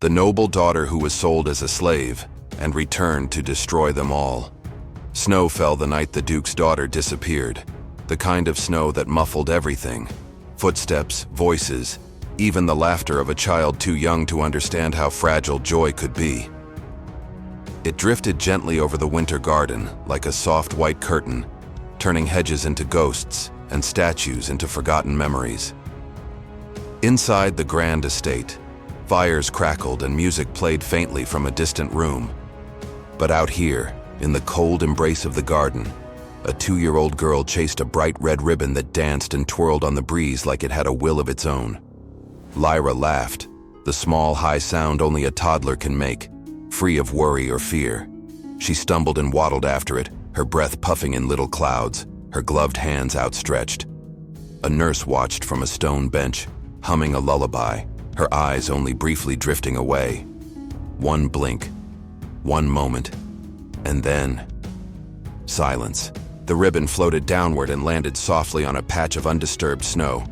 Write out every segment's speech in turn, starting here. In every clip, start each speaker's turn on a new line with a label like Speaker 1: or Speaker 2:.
Speaker 1: the noble daughter who was sold as a slave and returned to destroy them all. Snow fell the night the Duke's daughter disappeared, the kind of snow that muffled everything. Footsteps, voices, even the laughter of a child too young to understand how fragile joy could be. It drifted gently over the winter garden like a soft white curtain, turning hedges into ghosts and statues into forgotten memories. Inside the grand estate, fires crackled and music played faintly from a distant room. But out here, in the cold embrace of the garden, a 2-year-old girl chased a bright red ribbon that danced and twirled on the breeze like it had a will of its own. Lyra laughed, the small, high sound only a toddler can make, free of worry or fear. She stumbled and waddled after it, her breath puffing in little clouds, her gloved hands outstretched. A nurse watched from a stone bench, humming a lullaby, her eyes only briefly drifting away. One blink, one moment, and then silence. The ribbon floated downward and landed softly on a patch of undisturbed snow,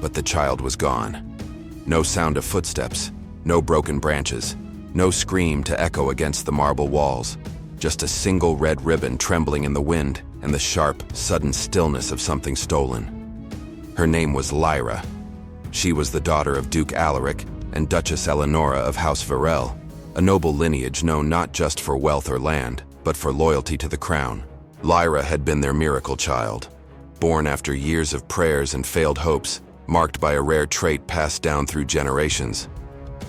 Speaker 1: but the child was gone. No sound of footsteps, no broken branches, no scream to echo against the marble walls, just a single red ribbon trembling in the wind and the sharp, sudden stillness of something stolen. Her name was Lyra. She was the daughter of Duke Alaric and Duchess Eleonora of House Varel, a noble lineage known not just for wealth or land, but for loyalty to the crown. Lyra had been their miracle child, born after years of prayers and failed hopes, marked by a rare trait passed down through generations: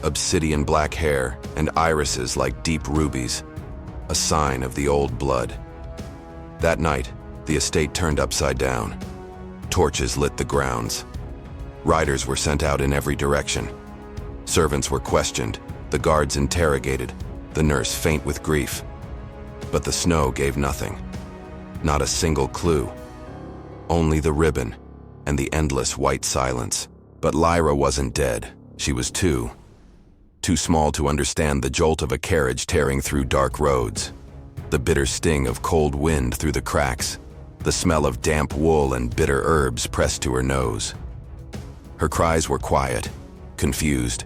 Speaker 1: obsidian black hair and irises like deep rubies, a sign of the old blood. That night, the estate turned upside down. Torches lit the grounds. Riders were sent out in every direction. Servants were questioned, the guards interrogated, the nurse faint with grief. But the snow gave nothing. Not a single clue. Only the ribbon and the endless white silence. But Lyra wasn't dead. She was too small to understand the jolt of a carriage tearing through dark roads, the bitter sting of cold wind through the cracks, the smell of damp wool and bitter herbs pressed to her nose. Her cries were quiet, confused.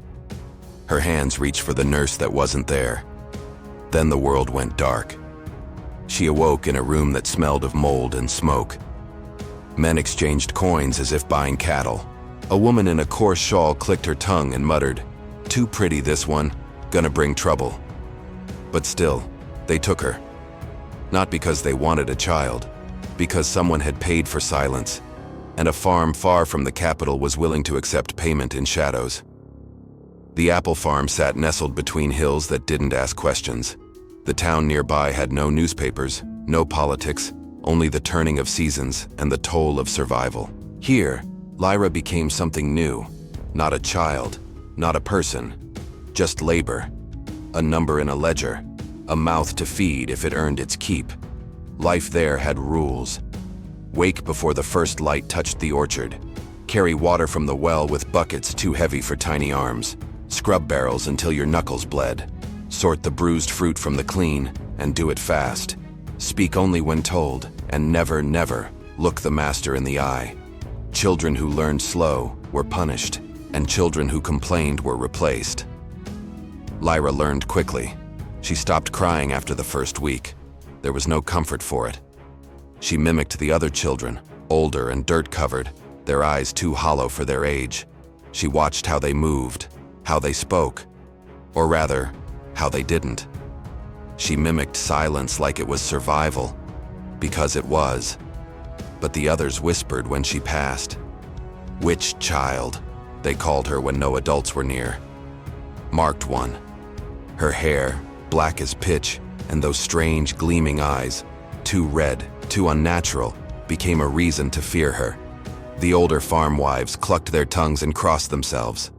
Speaker 1: Her hands reached for the nurse that wasn't there. Then the world went dark. She awoke in a room that smelled of mold and smoke. Men exchanged coins as if buying cattle. A woman in a coarse shawl clicked her tongue and muttered, "Too pretty this one, gonna bring trouble." But still, they took her. Not because they wanted a child, because someone had paid for silence, and a farm far from the capital was willing to accept payment in shadows. The apple farm sat nestled between hills that didn't ask questions. The town nearby had no newspapers, no politics, only the turning of seasons and the toll of survival. Here, Lyra became something new. Not a child, not a person, just labor. A number in a ledger, a mouth to feed if it earned its keep. Life there had rules. Wake before the first light touched the orchard. Carry water from the well with buckets too heavy for tiny arms. Scrub barrels until your knuckles bled. Sort the bruised fruit from the clean, and do it fast. Speak only when told, and never, never look the master in the eye. Children who learned slow were punished, and children who complained were replaced. Lyra learned quickly. She stopped crying after the first week. There was no comfort for it. She mimicked the other children, older and dirt-covered, their eyes too hollow for their age. She watched how they moved, how they spoke, or rather, how they didn't. She mimicked silence like it was survival, because it was. But the others whispered when she passed. "Witch child," they called her when no adults were near. Marked one. Her hair, black as pitch, and those strange gleaming eyes, too red, too unnatural, became a reason to fear her. The older farm wives clucked their tongues and crossed themselves.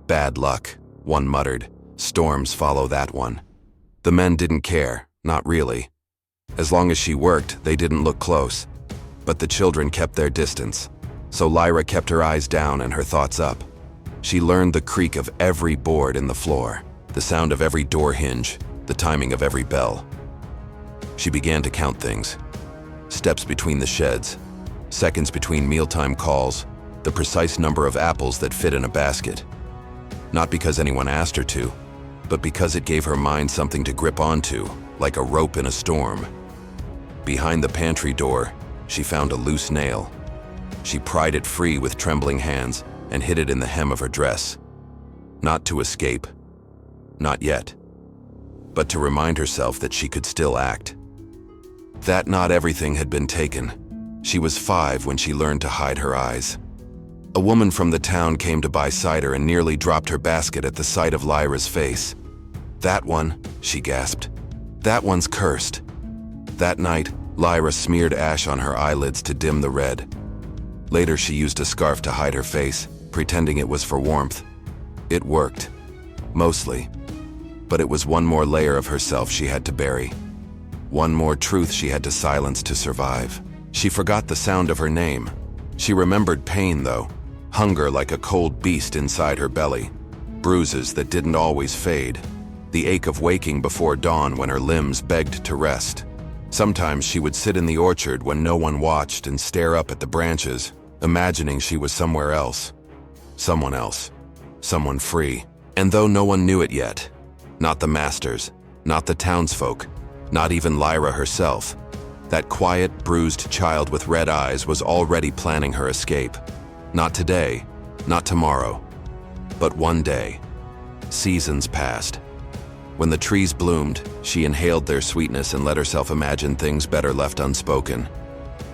Speaker 1: "Bad luck," one muttered. "Storms follow that one." The men didn't care, not really. As long as she worked, they didn't look close. But the children kept their distance. So Lyra kept her eyes down and her thoughts up. She learned the creak of every board in the floor, the sound of every door hinge, the timing of every bell. She began to count things. Steps between the sheds, seconds between mealtime calls, the precise number of apples that fit in a basket. Not because anyone asked her to, but because it gave her mind something to grip onto, like a rope in a storm. Behind the pantry door, she found a loose nail. She pried it free with trembling hands and hid it in the hem of her dress. Not to escape, not yet, but to remind herself that she could still act. That not everything had been taken. She was 5 when she learned to hide her eyes. A woman from the town came to buy cider and nearly dropped her basket at the sight of Lyra's face. "That one," she gasped. "That one's cursed." That night, Lyra smeared ash on her eyelids to dim the red. Later, she used a scarf to hide her face, pretending it was for warmth. It worked. Mostly. But it was one more layer of herself she had to bury. One more truth she had to silence to survive. She forgot the sound of her name. She remembered pain, though. Hunger like a cold beast inside her belly. Bruises that didn't always fade. The ache of waking before dawn when her limbs begged to rest. Sometimes she would sit in the orchard when no one watched and stare up at the branches, imagining she was somewhere else. Someone else. Someone free. And though no one knew it yet, not the masters, not the townsfolk, not even Lyra herself, that quiet, bruised child with red eyes was already planning her escape. Not today, not tomorrow, but one day. Seasons passed. When the trees bloomed, she inhaled their sweetness and let herself imagine things better left unspoken.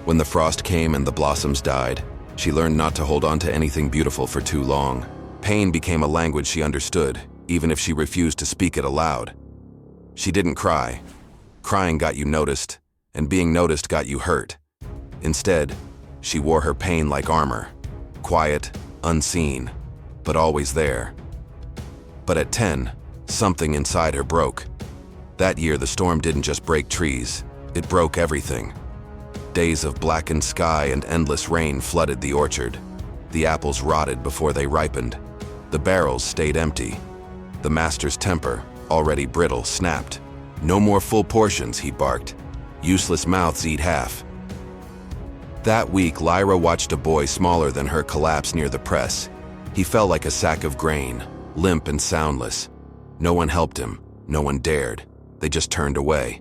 Speaker 1: When the frost came and the blossoms died, she learned not to hold on to anything beautiful for too long. Pain became a language she understood, even if she refused to speak it aloud. She didn't cry. Crying got you noticed, and being noticed got you hurt. Instead, she wore her pain like armor. Quiet, unseen, but always there. But at 10, something inside her broke. That year, the storm didn't just break trees, it broke everything. Days of blackened sky and endless rain flooded the orchard. The apples rotted before they ripened. The barrels stayed empty. The master's temper, already brittle, snapped. "No more full portions," he barked. "Useless mouths eat half." That week, Lyra watched a boy smaller than her collapse near the press. He fell like a sack of grain, limp and soundless. No one helped him, no one dared. They just turned away.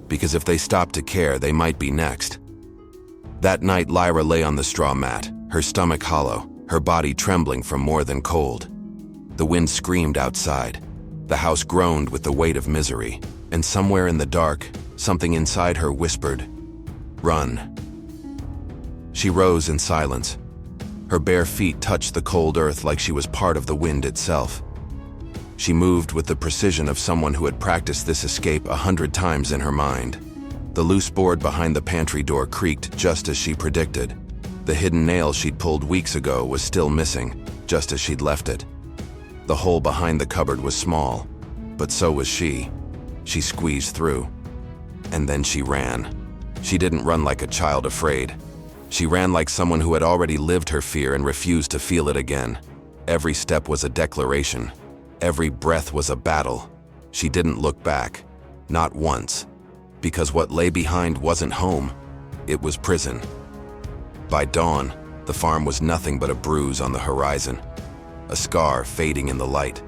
Speaker 1: Because if they stopped to care, they might be next. That night, Lyra lay on the straw mat, her stomach hollow, her body trembling from more than cold. The wind screamed outside. The house groaned with the weight of misery. And somewhere in the dark, something inside her whispered, "Run." She rose in silence. Her bare feet touched the cold earth like she was part of the wind itself. She moved with the precision of someone who had practiced this escape 100 times in her mind. The loose board behind the pantry door creaked just as she predicted. The hidden nail she'd pulled weeks ago was still missing, just as she'd left it. The hole behind the cupboard was small, but so was she. She squeezed through. And then she ran. She didn't run like a child afraid. She ran like someone who had already lived her fear and refused to feel it again. Every step was a declaration. Every breath was a battle. She didn't look back. Not once. Because what lay behind wasn't home. It was prison. By dawn, the farm was nothing but a bruise on the horizon. A scar fading in the light.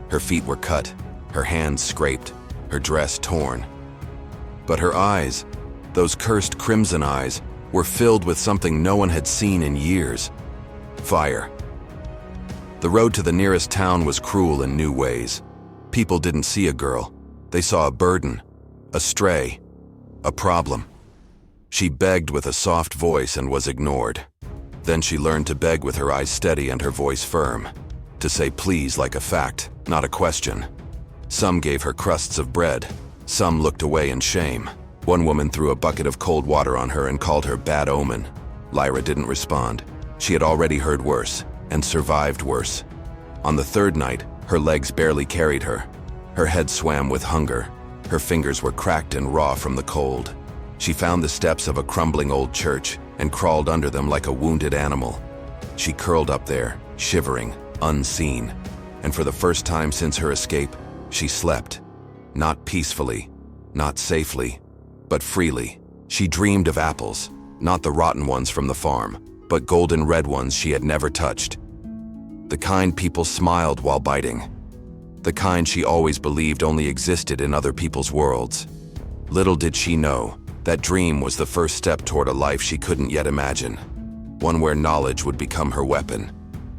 Speaker 1: Her feet were cut, her hands scraped, her dress torn. But her eyes, those cursed crimson eyes, were filled with something no one had seen in years. Fire. The road to the nearest town was cruel in new ways. People didn't see a girl. They saw a burden, a stray, a problem. She begged with a soft voice and was ignored. Then she learned to beg with her eyes steady and her voice firm. To say please like a fact, not a question. Some gave her crusts of bread. Some looked away in shame. One woman threw a bucket of cold water on her and called her bad omen. Lyra didn't respond. She had already heard worse, and survived worse. On the third night, her legs barely carried her. Her head swam with hunger. Her fingers were cracked and raw from the cold. She found the steps of a crumbling old church and crawled under them like a wounded animal. She curled up there, shivering, unseen. And for the first time since her escape, she slept. Not peacefully, not safely, but freely. She dreamed of apples, not the rotten ones from the farm, but golden red ones she had never touched. The kind people smiled while biting. the kind she always believed only existed in other people's worlds. Little did she know, that dream was the first step toward a life she couldn't yet imagine. One where knowledge would become her weapon.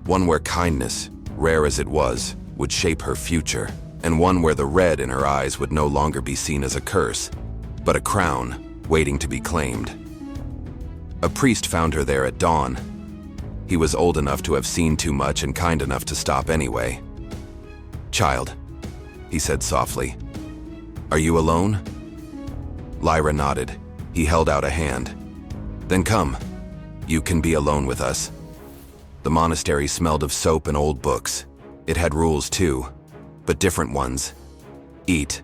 Speaker 1: One where kindness, rare as it was, would shape her future. And one where the red in her eyes would no longer be seen as a curse, but a crown waiting to be claimed. A priest found her there at dawn. He was old enough to have seen too much and kind enough to stop anyway. "Child," he said softly, "are you alone?" Lyra nodded. He held out a hand. "Then come. You can be alone with us." The monastery smelled of soap and old books. It had rules too, but different ones. Eat.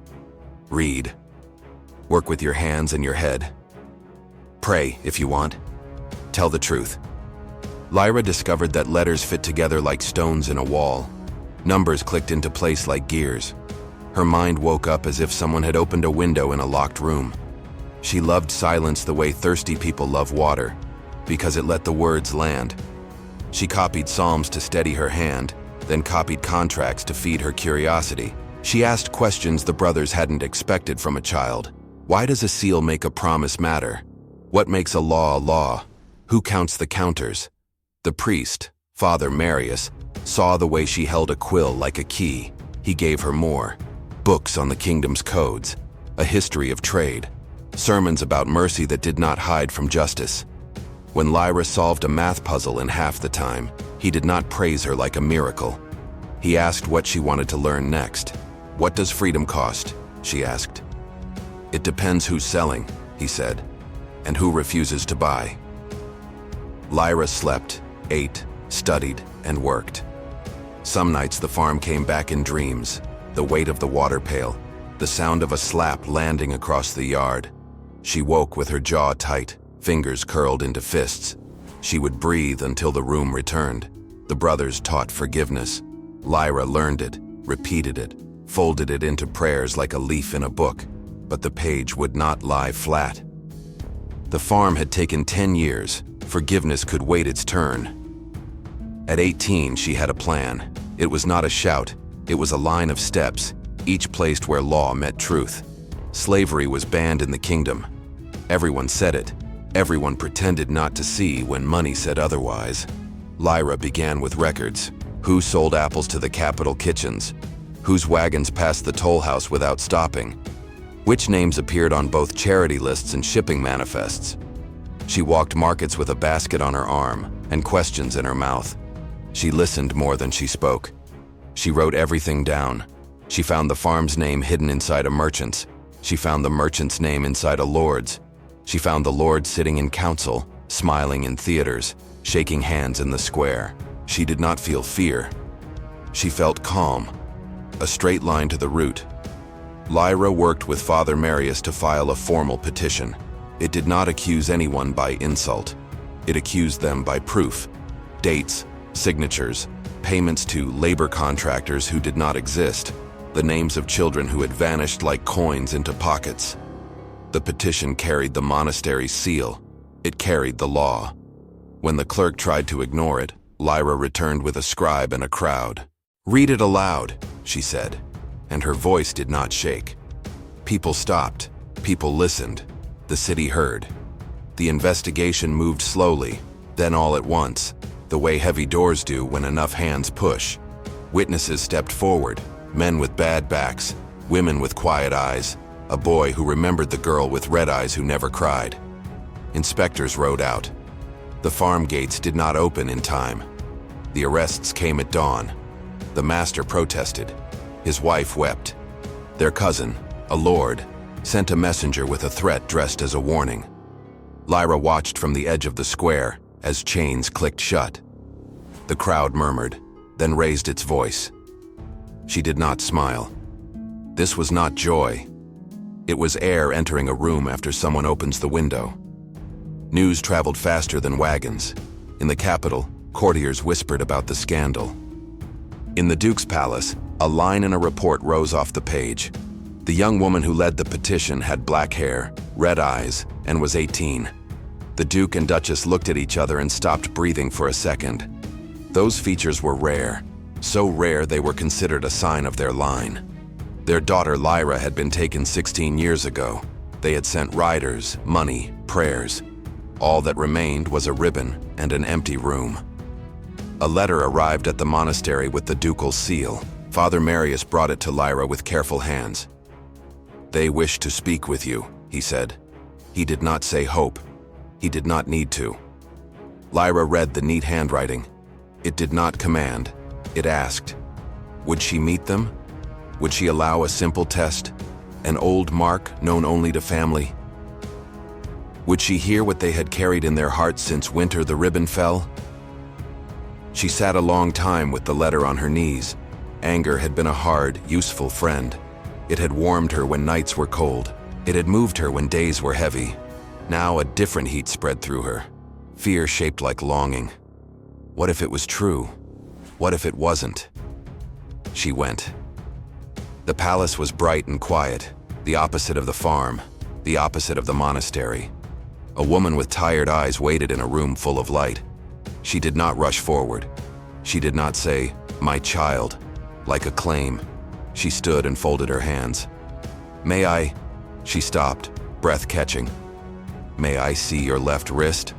Speaker 1: Read. Work with your hands and your head. Pray if you want. Tell the truth. Lyra discovered that letters fit together like stones in a wall. Numbers clicked into place like gears. Her mind woke up as if someone had opened a window in a locked room. She loved silence the way thirsty people love water, because it let the words land. She copied psalms to steady her hand, then copied contracts to feed her curiosity. She asked questions the brothers hadn't expected from a child. Why does a seal make a promise matter? What makes a law? Who counts the counters? The priest, Father Marius, saw the way she held a quill like a key. He gave her more. Books on the kingdom's codes, a history of trade, sermons about mercy that did not hide from justice. When Lyra solved a math puzzle in half the time, he did not praise her like a miracle. He asked what she wanted to learn next. "What does freedom cost?" she asked. "It depends who's selling," he said, "and who refuses to buy." Lyra slept, ate, studied, and worked. Some nights the farm came back in dreams, the weight of the water pail, the sound of a slap landing across the yard. She woke with her jaw tight, fingers curled into fists. She would breathe until the room returned. The brothers taught forgiveness. Lyra learned it, repeated it, folded it into prayers like a leaf in a book, but the page would not lie flat. The farm had taken 10 years. Forgiveness could wait its turn. At 18, she had a plan. It was not a shout. It was a line of steps, each placed where law met truth. Slavery was banned in the kingdom. Everyone said it. Everyone pretended not to see when money said otherwise. Lyra began with records. Who sold apples to the capital kitchens? Whose wagons passed the toll house without stopping? Which names appeared on both charity lists and shipping manifests? She walked markets with a basket on her arm and questions in her mouth. She listened more than she spoke. She wrote everything down. She found the farm's name hidden inside a merchant's. She found the merchant's name inside a lord's. She found the lord sitting in council, smiling in theaters, shaking hands in the square. She did not feel fear. She felt calm, a straight line to the root. Lyra worked with Father Marius to file a formal petition. It did not accuse anyone by insult. It accused them by proof. Dates, signatures, payments to labor contractors who did not exist, the names of children who had vanished like coins into pockets. The petition carried the monastery's seal. It carried the law. When the clerk tried to ignore it, Lyra returned with a scribe and a crowd. "Read it aloud," she said, and her voice did not shake. People stopped. People listened. The city heard. The investigation moved slowly, then all at once, the way heavy doors do when enough hands push. Witnesses stepped forward, men with bad backs, women with quiet eyes, a boy who remembered the girl with red eyes who never cried. Inspectors rode out. The farm gates did not open in time. The arrests came at dawn. The master protested. His wife wept. Their cousin, a lord, sent a messenger with a threat dressed as a warning. Lyra watched from the edge of the square as chains clicked shut. The crowd murmured, then raised its voice. She did not smile. This was not joy. It was air entering a room after someone opens the window. News traveled faster than wagons. In the capital, courtiers whispered about the scandal. In the Duke's palace, a line in a report rose off the page. The young woman who led the petition had black hair, red eyes, and was 18. The Duke and Duchess looked at each other and stopped breathing for a second. Those features were rare. so rare they were considered a sign of their line. Their daughter Lyra had been taken 16 years ago. They had sent riders, money, prayers. All that remained was a ribbon and an empty room. A letter arrived at the monastery with the ducal seal. Father Marius brought it to Lyra with careful hands. "They wish to speak with you," he said. He did not say hope. He did not need to. Lyra read the neat handwriting. It did not command. It asked. Would she meet them? Would she allow a simple test? An old mark known only to family? Would she hear what they had carried in their hearts since winter the ribbon fell? She sat a long time with the letter on her knees. Anger had been a hard, useful friend. It had warmed her when nights were cold. It had moved her when days were heavy. Now a different heat spread through her. Fear shaped like longing. What if it was true? What if it wasn't? She went. The palace was bright and quiet, the opposite of the farm, the opposite of the monastery. A woman with tired eyes waited in a room full of light. She did not rush forward. She did not say, "My child," like a claim. She stood and folded her hands. "May I?" She stopped, breath catching. "May I see your left wrist?"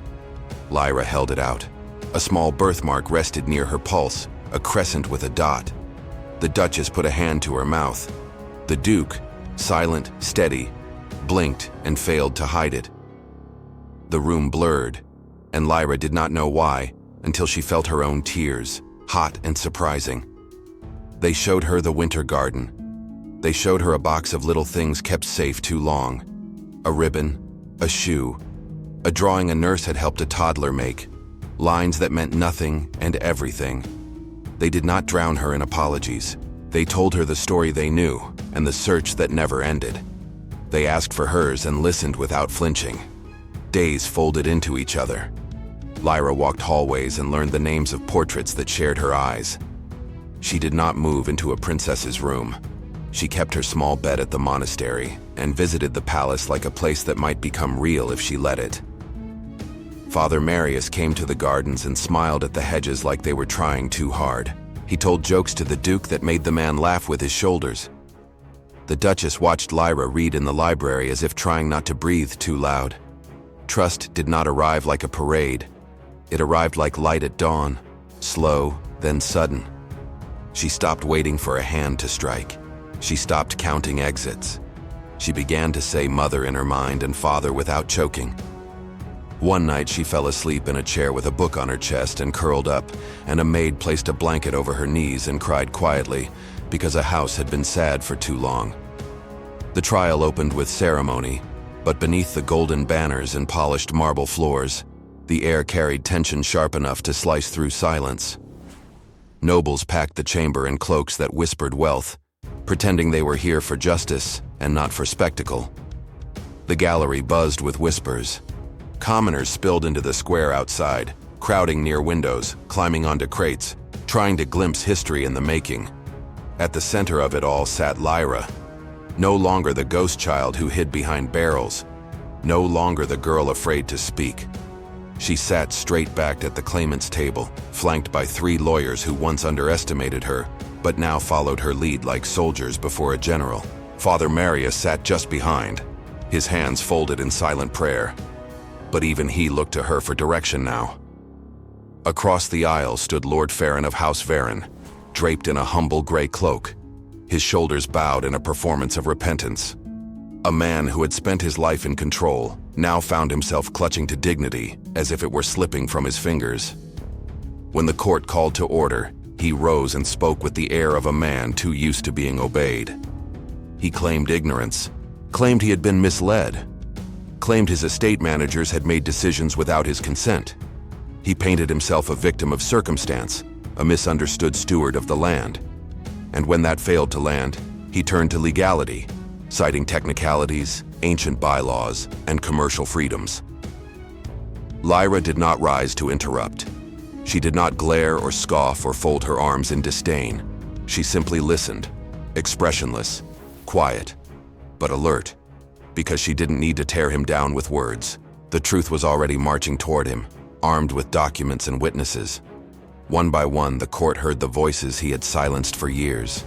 Speaker 1: Lyra held it out. A small birthmark rested near her pulse, a crescent with a dot. The Duchess put a hand to her mouth. The Duke, silent, steady, blinked and failed to hide it. The room blurred, and Lyra did not know why until she felt her own tears, hot and surprising. They showed her the winter garden. They showed her a box of little things kept safe too long. A ribbon, a shoe, a drawing a nurse had helped a toddler make, lines that meant nothing and everything. They did not drown her in apologies. They told her the story they knew and the search that never ended. They asked for hers and listened without flinching. Days folded into each other. Lyra walked hallways and learned the names of portraits that shared her eyes. She did not move into a princess's room. She kept her small bed at the monastery and visited the palace like a place that might become real if she let it. Father Marius came to the gardens and smiled at the hedges like they were trying too hard. He told jokes to the Duke that made the man laugh with his shoulders. The Duchess watched Lyra read in the library as if trying not to breathe too loud. Trust did not arrive like a parade. It arrived like light at dawn, slow, then sudden. She stopped waiting for a hand to strike. She stopped counting exits. She began to say mother in her mind and father without choking. One night she fell asleep in a chair with a book on her chest and curled up, and a maid placed a blanket over her knees and cried quietly because a house had been sad for too long. The trial opened with ceremony, but beneath the golden banners and polished marble floors, the air carried tension sharp enough to slice through silence. Nobles packed the chamber in cloaks that whispered wealth, pretending they were here for justice and not for spectacle. The gallery buzzed with whispers. Commoners spilled into the square outside, crowding near windows, climbing onto crates, trying to glimpse history in the making. At the center of it all sat Lyra, no longer the ghost child who hid behind barrels, no longer the girl afraid to speak. She sat straight-backed at the claimant's table, flanked by 3 lawyers who once underestimated her, but now followed her lead like soldiers before a general. Father Marius sat just behind, his hands folded in silent prayer. But even he looked to her for direction now. Across the aisle stood Lord Farron of House Farron, draped in a humble gray cloak, his shoulders bowed in a performance of repentance. A man who had spent his life in control now found himself clutching to dignity as if it were slipping from his fingers. When the court called to order, he rose and spoke with the air of a man too used to being obeyed. He claimed ignorance, claimed he had been misled, claimed his estate managers had made decisions without his consent. He painted himself a victim of circumstance, a misunderstood steward of the land. And when that failed to land, he turned to legality, citing technicalities, ancient bylaws, and commercial freedoms. Lyra did not rise to interrupt. She did not glare or scoff or fold her arms in disdain. She simply listened, expressionless, quiet, but alert. Because she didn't need to tear him down with words. The truth was already marching toward him, armed with documents and witnesses. One by one, the court heard the voices he had silenced for years.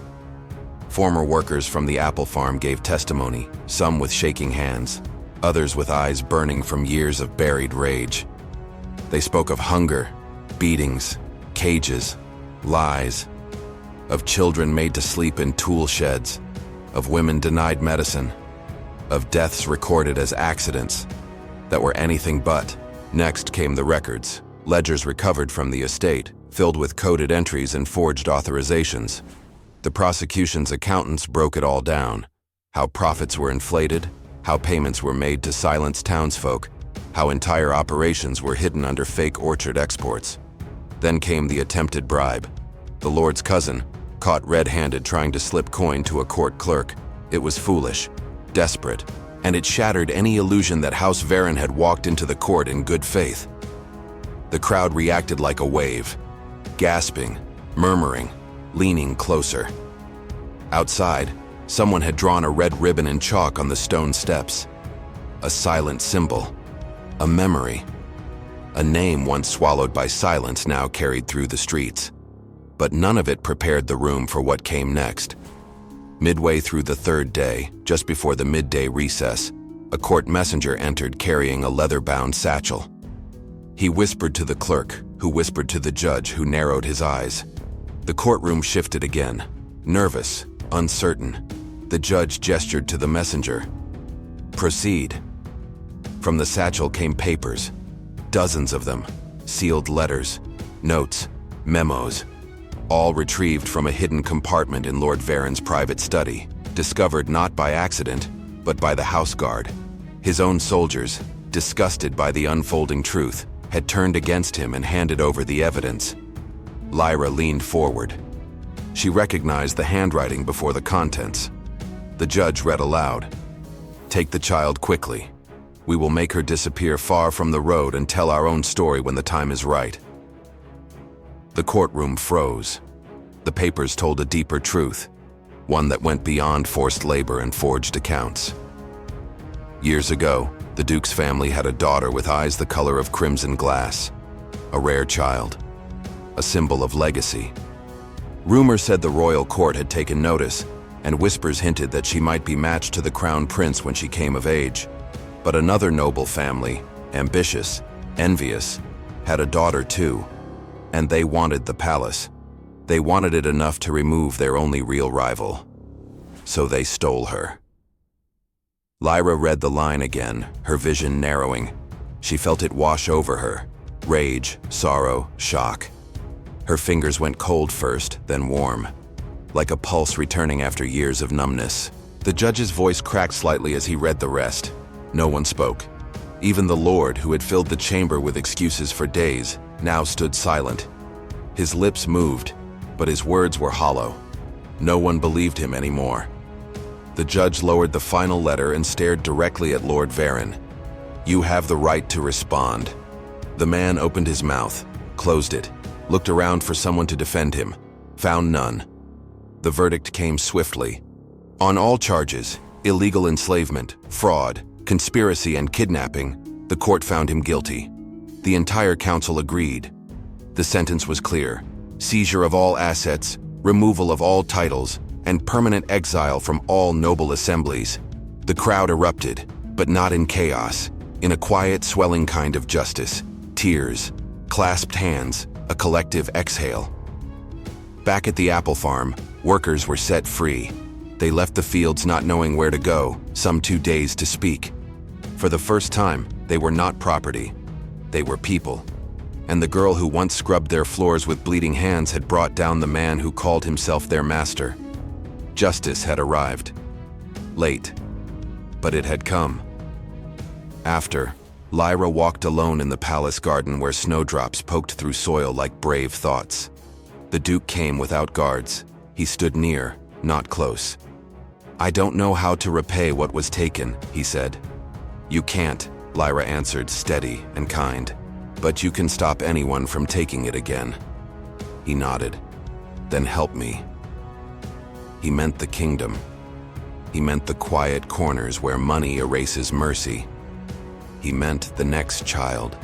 Speaker 1: Former workers from the apple farm gave testimony, some with shaking hands, others with eyes burning from years of buried rage. They spoke of hunger, beatings, cages, lies, of children made to sleep in tool sheds, of women denied medicine, of deaths recorded as accidents that were anything but. Next came the records, ledgers recovered from the estate, filled with coded entries and forged authorizations. The prosecution's accountants broke it all down: how profits were inflated, how payments were made to silence townsfolk, how entire operations were hidden under fake orchard exports. Then came the attempted bribe. The Lord's cousin, caught red-handed trying to slip coin to a court clerk. It was foolish, desperate, and it shattered any illusion that House Varon had walked into the court in good faith. The crowd reacted like a wave, gasping, murmuring, leaning closer. Outside, someone had drawn a red ribbon in chalk on the stone steps. A silent symbol, a memory, a name once swallowed by silence now carried through the streets. But none of it prepared the room for what came next. Midway through the third day, just before the midday recess, a court messenger entered carrying a leather-bound satchel. He whispered to the clerk, who whispered to the judge, who narrowed his eyes. The courtroom shifted again, nervous, uncertain. The judge gestured to the messenger. "Proceed." From the satchel came papers, dozens of them, sealed letters, notes, memos, all retrieved from a hidden compartment in Lord Varon's private study, discovered not by accident, but by the house guard. His own soldiers, disgusted by the unfolding truth, had turned against him and handed over the evidence. Lyra leaned forward. She recognized the handwriting before the contents. The judge read aloud, "Take the child quickly. We will make her disappear far from the road and tell our own story when the time is right." The courtroom froze. The papers told a deeper truth, one that went beyond forced labor and forged accounts. Years ago, the Duke's family had a daughter with eyes the color of crimson glass, a rare child, a symbol of legacy. Rumor said the royal court had taken notice, and whispers hinted that she might be matched to the crown prince when she came of age. But another noble family, ambitious, envious, had a daughter too, and they wanted the palace. They wanted it enough to remove their only real rival. So they stole her. Lyra read the line again, her vision narrowing. She felt it wash over her. Rage, sorrow, shock. Her fingers went cold first, then warm, like a pulse returning after years of numbness. The judge's voice cracked slightly as he read the rest. No one spoke. Even the Lord, who had filled the chamber with excuses for days, now stood silent. His lips moved, but his words were hollow. No one believed him anymore. The judge lowered the final letter and stared directly at Lord Varon. "You have the right to respond." The man opened his mouth, closed it, looked around for someone to defend him, found none. The verdict came swiftly. On all charges, illegal enslavement, fraud, conspiracy, and kidnapping, the court found him guilty. The entire council agreed. The sentence was clear: seizure of all assets, removal of all titles, and permanent exile from all noble assemblies. The crowd erupted, but not in chaos, in a quiet, swelling kind of justice. Tears, clasped hands, a collective exhale. Back at the apple farm, workers were set free. They left the fields not knowing where to go, some too dazed to speak. For the first time, they were not property. They were people. And the girl who once scrubbed their floors with bleeding hands had brought down the man who called himself their master. Justice had arrived. Late, but it had come. After, Lyra walked alone in the palace garden where snowdrops poked through soil like brave thoughts. The Duke came without guards. He stood near, not close. "I don't know how to repay what was taken," he said. "You can't," Lyra answered, steady and kind. "But you can stop anyone from taking it again." He nodded. "Then help me." He meant the kingdom. He meant the quiet corners where money erases mercy. He meant the next child.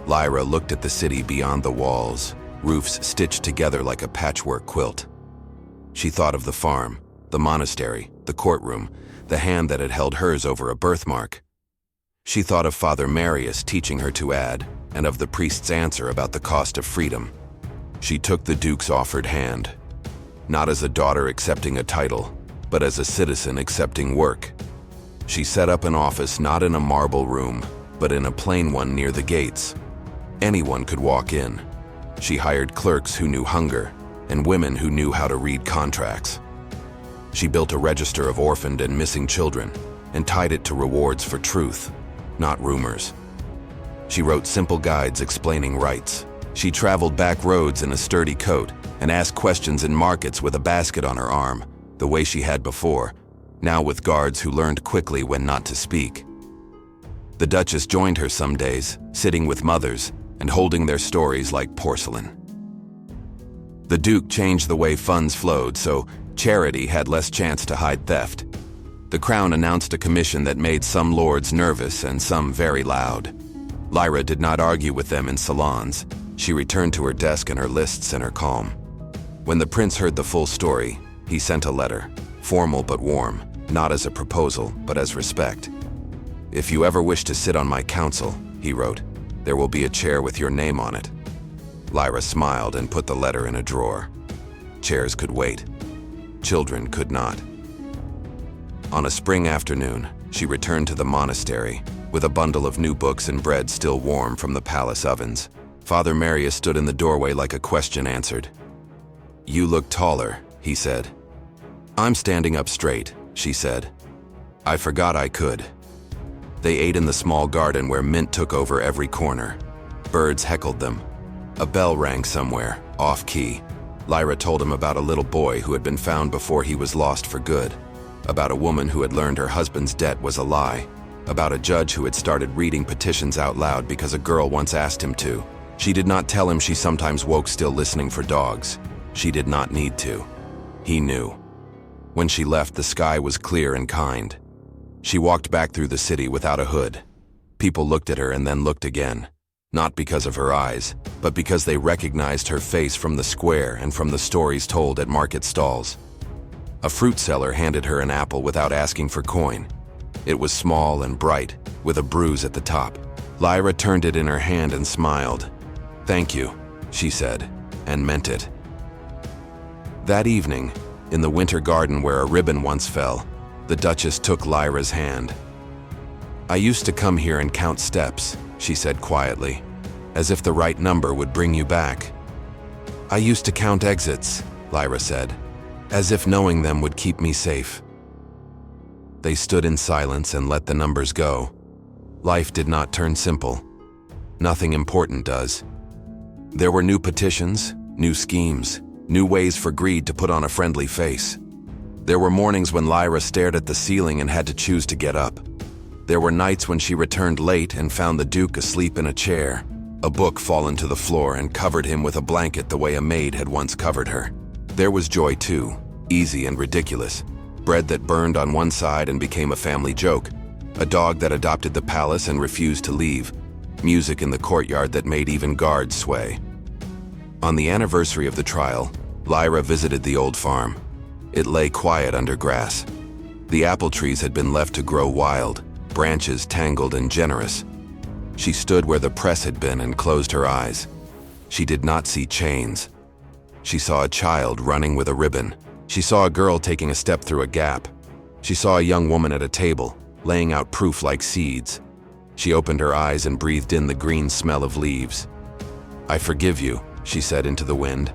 Speaker 1: Lyra looked at the city beyond the walls, roofs stitched together like a patchwork quilt. She thought of the farm, the monastery, the courtroom, the hand that had held hers over a birthmark. She thought of Father Marius teaching her to add, and of the priest's answer about the cost of freedom. She took the Duke's offered hand, not as a daughter accepting a title, but as a citizen accepting work. She set up an office not in a marble room, but in a plain one near the gates. Anyone could walk in. She hired clerks who knew hunger, and women who knew how to read contracts. She built a register of orphaned and missing children, and tied it to rewards for truth, not rumors. She wrote simple guides explaining rights. She traveled back roads in a sturdy coat, and asked questions in markets with a basket on her arm, the way she had before, now with guards who learned quickly when not to speak. The Duchess joined her some days, sitting with mothers, and holding their stories like porcelain. The Duke changed the way funds flowed, so charity had less chance to hide theft. The Crown announced a commission that made some lords nervous and some very loud. Lyra did not argue with them in salons. She returned to her desk and her lists and her calm. When the prince heard the full story, he sent a letter, formal but warm, not as a proposal, but as respect. "If you ever wish to sit on my council," he wrote, "there will be a chair with your name on it." Lyra smiled and put the letter in a drawer. Chairs could wait. Children could not. On a spring afternoon, she returned to the monastery, with a bundle of new books and bread still warm from the palace ovens. Father Marius stood in the doorway like a question answered. "You look taller," he said. "I'm standing up straight," she said. "I forgot I could." They ate in the small garden where mint took over every corner. Birds heckled them. A bell rang somewhere, off-key. Lyra told him about a little boy who had been found before he was lost for good, about a woman who had learned her husband's debt was a lie, about a judge who had started reading petitions out loud because a girl once asked him to. She did not tell him she sometimes woke still listening for dogs. She did not need to. He knew. When she left, the sky was clear and kind. She walked back through the city without a hood. People looked at her and then looked again, not because of her eyes, but because they recognized her face from the square and from the stories told at market stalls. A fruit seller handed her an apple without asking for coin. It was small and bright, with a bruise at the top. Lyra turned it in her hand and smiled. "Thank you," she said, and meant it. That evening, in the winter garden where a ribbon once fell, the Duchess took Lyra's hand. "I used to come here and count steps," she said quietly, "as if the right number would bring you back." "I used to count exits," Lyra said, "as if knowing them would keep me safe." They stood in silence and let the numbers go. Life did not turn simple. Nothing important does. There were new petitions, new schemes, new ways for greed to put on a friendly face. There were mornings when Lyra stared at the ceiling and had to choose to get up. There were nights when she returned late and found the Duke asleep in a chair, a book fallen to the floor and covered him with a blanket the way a maid had once covered her. There was joy too, easy and ridiculous. Bread that burned on one side and became a family joke. A dog that adopted the palace and refused to leave. Music in the courtyard that made even guards sway. On the anniversary of the trial, Lyra visited the old farm. It lay quiet under grass. The apple trees had been left to grow wild, branches tangled and generous. She stood where the press had been and closed her eyes. She did not see chains. She saw a child running with a ribbon. She saw a girl taking a step through a gap. She saw a young woman at a table, laying out proof like seeds. She opened her eyes and breathed in the green smell of leaves. "I forgive you," she said into the wind.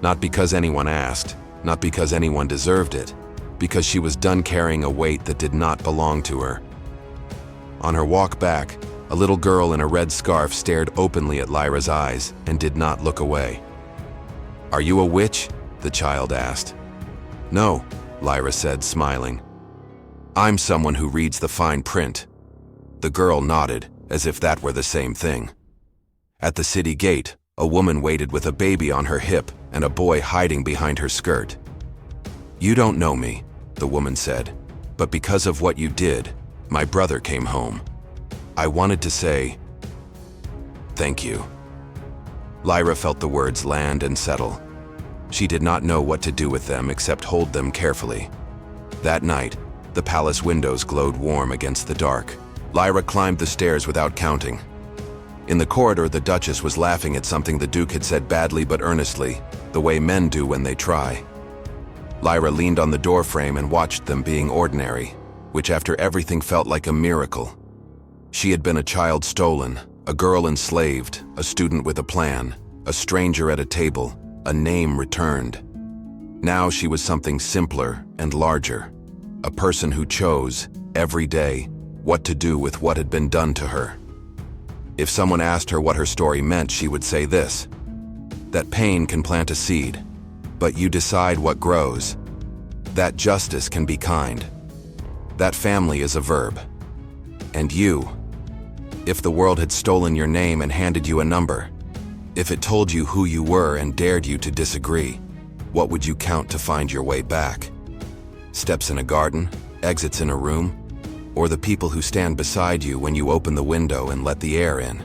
Speaker 1: Not because anyone asked, not because anyone deserved it, because she was done carrying a weight that did not belong to her. On her walk back, a little girl in a red scarf stared openly at Lyra's eyes and did not look away. "Are you a witch?" the child asked. "No," Lyra said, smiling. "I'm someone who reads the fine print." The girl nodded, as if that were the same thing. At the city gate, a woman waited with a baby on her hip and a boy hiding behind her skirt. "You don't know me," the woman said, "but because of what you did, my brother came home. I wanted to say, thank you." Lyra felt the words land and settle. She did not know what to do with them except hold them carefully. That night, the palace windows glowed warm against the dark. Lyra climbed the stairs without counting. In the corridor, the Duchess was laughing at something the Duke had said badly but earnestly, the way men do when they try. Lyra leaned on the doorframe and watched them being ordinary, which after everything felt like a miracle. She had been a child stolen, a girl enslaved, a student with a plan, a stranger at a table, a name returned. Now she was something simpler and larger, a person who chose, every day, what to do with what had been done to her. If someone asked her what her story meant, she would say this: that pain can plant a seed, but you decide what grows. That justice can be kind. That family is a verb. And you, if the world had stolen your name and handed you a number, if it told you who you were and dared you to disagree, what would you count to find your way back? Steps in a garden, exits in a room, or the people who stand beside you when you open the window and let the air in?